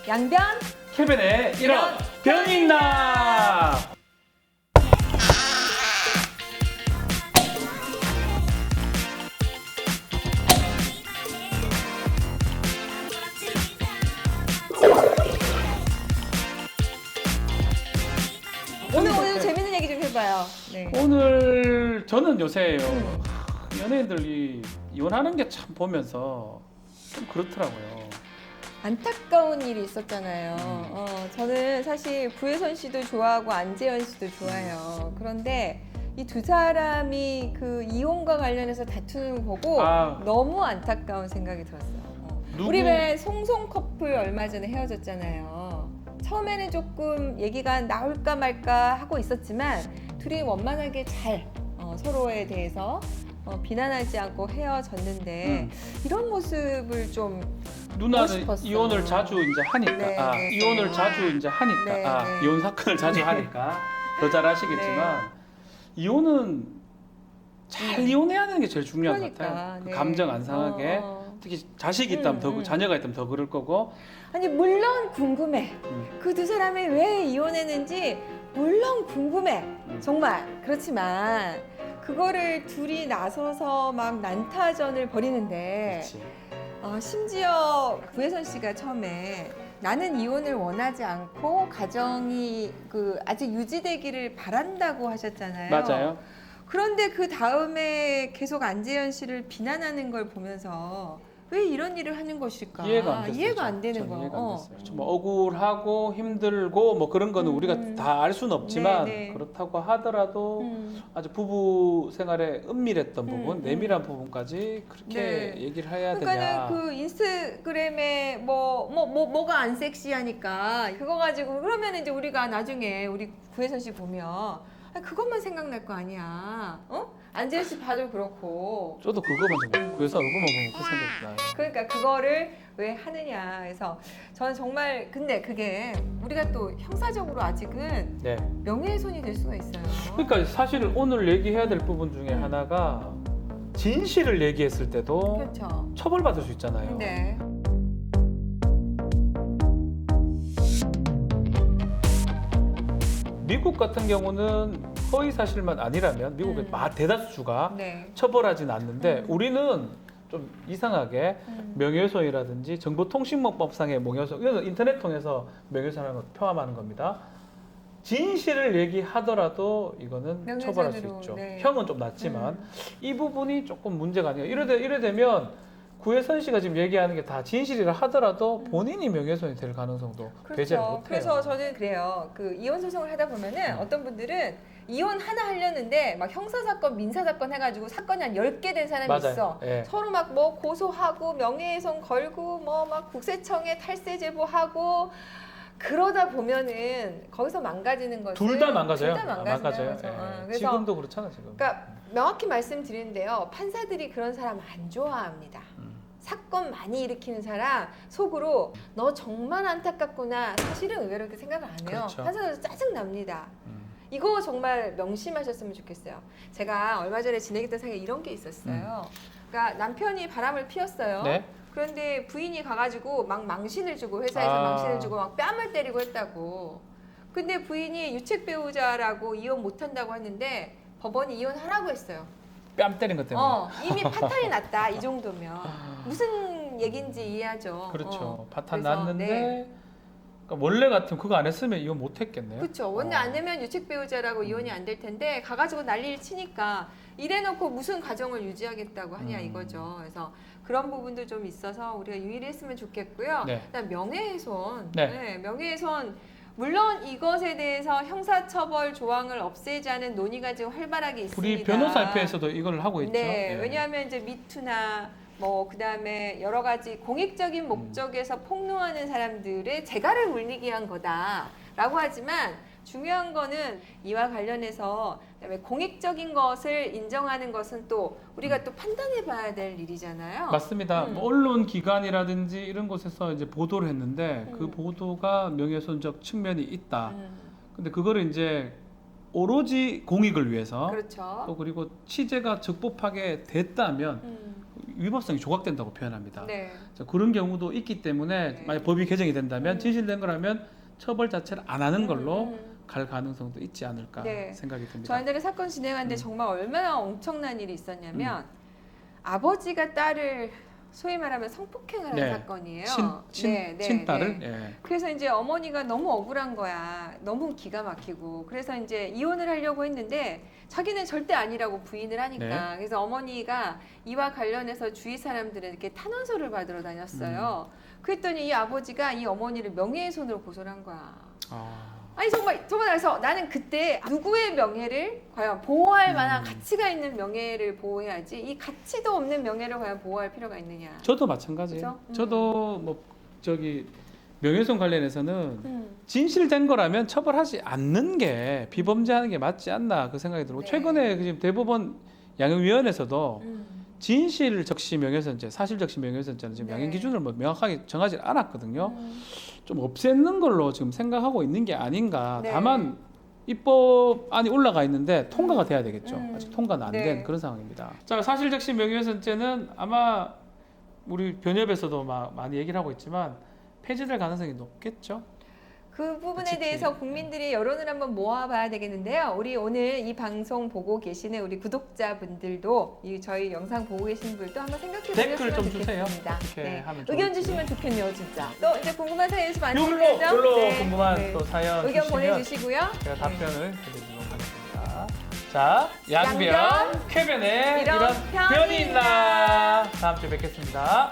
양변 케빈의 이런 변이 있나? 오늘 재밌는 얘기 좀 해봐요. 네. 오늘 저는 요새 연예인들이 이혼하는 게 참 보면서 좀 그렇더라고요. 안타까운 일이 있었잖아요. 저는 사실 구혜선 씨도 좋아하고 안재현 씨도 좋아해요. 그런데 이 두 사람이 그 이혼과 관련해서 다투는 거 보고 너무 안타까운 생각이 들었어요. 우리 왜 송송 커플 얼마 전에 헤어졌잖아요. 처음에는 조금 얘기가 나올까 말까 하고 있었지만 둘이 원만하게 잘 서로에 대해서 비난하지 않고 헤어졌는데 이런 모습을 좀 누나는 이혼을 자주 이제 하니까 이혼을 자주 이제 하니까 이혼 사건을 자주 하니까 더 잘 아시겠지만 이혼은 잘 이혼해야 하는 게 제일 중요한 것 같아요. 그 감정 안 상하게 특히 자식이 있다면 더 자녀가 있다면 더 그럴 거고. 아니 물론 궁금해. 그 두 사람이 왜 이혼했는지 물론 궁금해. 정말 그렇지만 그거를 둘이 나서서 막 난타전을 벌이는데 심지어 구혜선 씨가 처음에 나는 이혼을 원하지 않고 가정이 아직 유지되기를 바란다고 하셨잖아요. 맞아요. 그런데 그 다음에 계속 안재현 씨를 비난하는 걸 보면서 왜 이런 일을 하는 것일까? 이해가 안 됐어요. 이해가 안 되는 이해가 안 거예요. 됐어요. 좀 억울하고 힘들고 뭐 그런 거는 우리가 다 알 수는 없지만 그렇다고 하더라도 아주 부부 생활에 은밀했던 부분, 내밀한 부분까지 그렇게 얘기를 해야 되냐? 그러니까는 그 인스타그램에 뭐가 안 섹시하니까 그거 가지고 그러면 이제 우리가 나중에 우리 구혜선 씨 보면 그것만 생각날 거 아니야. 안재현 씨 봐도 그렇고. 저도 그거만 좀 그래서 얼굴만 보면 그 생각이 나요. 그러니까 그거를 왜 하느냐 해서 저는 정말 근데 그게 우리가 또 형사적으로 아직은 명예훼손이 될 수가 있어요. 그러니까 사실 오늘 얘기해야 될 부분 중에 하나가 진실을 얘기했을 때도 그렇죠. 처벌받을 수 있잖아요. 네. 미국 같은 경우는 허위 사실만 아니라면 미국의 대다수가 처벌하진 않는데 우리는 좀 이상하게 명예훼손이라든지 정보통신망법상의 명예훼손, 이건 인터넷 통해서 명예훼손을 포함하는 겁니다. 진실을 얘기하더라도 이거는 처벌할 수 있죠. 형은 좀 낮지만 이 부분이 조금 문제가 아니에요. 이래 되면 구혜선 씨가 지금 얘기하는 게 다 진실이라 하더라도 본인이 명예훼손이 될 가능성도 배제를 못해요. 그래서 저는 그래요. 그 이혼 소송을 하다 보면은 어떤 분들은 이혼 하나 하려는데 막 형사사건, 민사사건 해가지고 사건이 한 10개 된 사람이 있어. 서로 막 뭐 고소하고 명예훼손 걸고 뭐 막 국세청에 탈세 제보하고 그러다 보면은 거기서 망가지는 거지. 둘 다 망가져요. 둘 다 망가져요. 그래서 지금도 그렇잖아 지금. 그러니까 명확히 말씀드리는데요. 판사들이 그런 사람 안 좋아합니다. 사건 많이 일으키는 사람 속으로 너 정말 안타깝구나. 사실은 의외로 그렇게 생각을 안 해요. 그렇죠. 판사들도 짜증납니다. 이거 정말 명심하셨으면 좋겠어요. 제가 얼마 전에 진행했던 상에 이런 게 있었어요. 그러니까 남편이 바람을 피웠어요. 그런데 부인이 가가지고 막 망신을 주고 회사에서 망신을 주고 막 뺨을 때리고 했다고. 근데 부인이 유책 배우자라고 이혼 못한다고 했는데 법원이 이혼하라고 했어요. 뺨 때린 것 때문에. 이미 파탄이 났다 이 정도면 무슨 얘긴지 이해하죠. 그렇죠. 파탄 났는데 그러니까 원래 같으면 그거 안 했으면 이혼 못 했겠네요. 그렇죠. 원래 안 되면 유책 배우자라고 이혼이 안 될 텐데 가가지고 난리를 치니까 이래놓고 무슨 가정을 유지하겠다고 하냐 이거죠. 그래서 그런 부분도 좀 있어서 우리가 유의했으면 좋겠고요. 그다음 명예훼손. 명예훼손. 물론 이것에 대해서 형사처벌 조항을 없애자는 논의가 지금 활발하게 있습니다. 우리 변호사협회에서도 이걸 하고 있죠. 왜냐하면 이제 미투나 뭐 그다음에 여러 가지 공익적인 목적에서 폭로하는 사람들의 재갈을 울리기 위한 거다라고 하지만 중요한 거는 이와 관련해서 그다음에 공익적인 것을 인정하는 것은 또 우리가 또 판단해 봐야 될 일이잖아요. 맞습니다. 뭐 언론 기관이라든지 이런 곳에서 이제 보도를 했는데 그 보도가 명예훼손적 측면이 있다. 근데 그거를 이제 오로지 공익을 위해서 또 그리고 취재가 적법하게 됐다면 위법성이 조각된다고 표현합니다. 네. 그래서 그런 경우도 있기 때문에 네. 만약 법이 개정이 된다면 진실된 거라면 처벌 자체를 안 하는 걸로 음. 갈 가능성도 있지 않을까 네. 생각이 듭니다. 저희들은 사건 진행하는데 정말 얼마나 엄청난 일이 있었냐면 아버지가 딸을 소위 말하면 성폭행을 한 사건이에요. 친딸을. 예. 그래서 이제 어머니가 너무 억울한 거야. 너무 기가 막히고. 그래서 이제 이혼을 하려고 했는데 자기는 절대 아니라고 부인을 하니까. 그래서 어머니가 이와 관련해서 주위 사람들에게 탄원서를 받으러 다녔어요. 그랬더니 이 아버지가 이 어머니를 명예훼손으로 고소를 한 거야. 아니 정말 그래서 나는 그때 누구의 명예를 과연 보호할 만한 가치가 있는 명예를 보호해야지 이 가치도 없는 명예를 과연 보호할 필요가 있느냐. 저도 마찬가지예요. 저도 뭐 저기 명예훼손 관련해서는 진실된 거라면 처벌하지 않는 게 비범죄하는 게 맞지 않나 그 생각이 들고 최근에 지금 대법원 양형위원회에서도 진실 적시 명예훼손죄, 사실 적시 명예훼손죄는 지금 양형 기준을 뭐 명확하게 정하지 않았거든요. 좀 없애는 걸로 지금 생각하고 있는 게 아닌가. 다만 입법안이 올라가 있는데 통과가 돼야 되겠죠. 아직 통과는 안 된 그런 상황입니다. 자, 사실 적시 명예훼손죄는 아마 우리 변협에서도 많이 얘기를 하고 있지만 폐지될 가능성이 높겠죠. 그 부분에 대해서 국민들이 여론을 한번 모아봐야 되겠는데요. 우리 오늘 이 방송 보고 계시는 우리 구독자분들도 이 저희 영상 보고 계신 분들도 한번 생각해 보셨으면 댓글 좀 주세요. 좋겠습니다. 어떻게 하면 좋을지. 의견 주시면 좋겠네요, 진짜. 또 이제 궁금한 사연 있으면 안 되죠? 요걸로 궁금한 또 사연 의견 주시면 보내주시고요. 제가 답변을 해드리도록 하겠습니다. 자, 양변, 양변, 쾌변에 이런 이런 편이 변이 있나. 다음 주에 뵙겠습니다.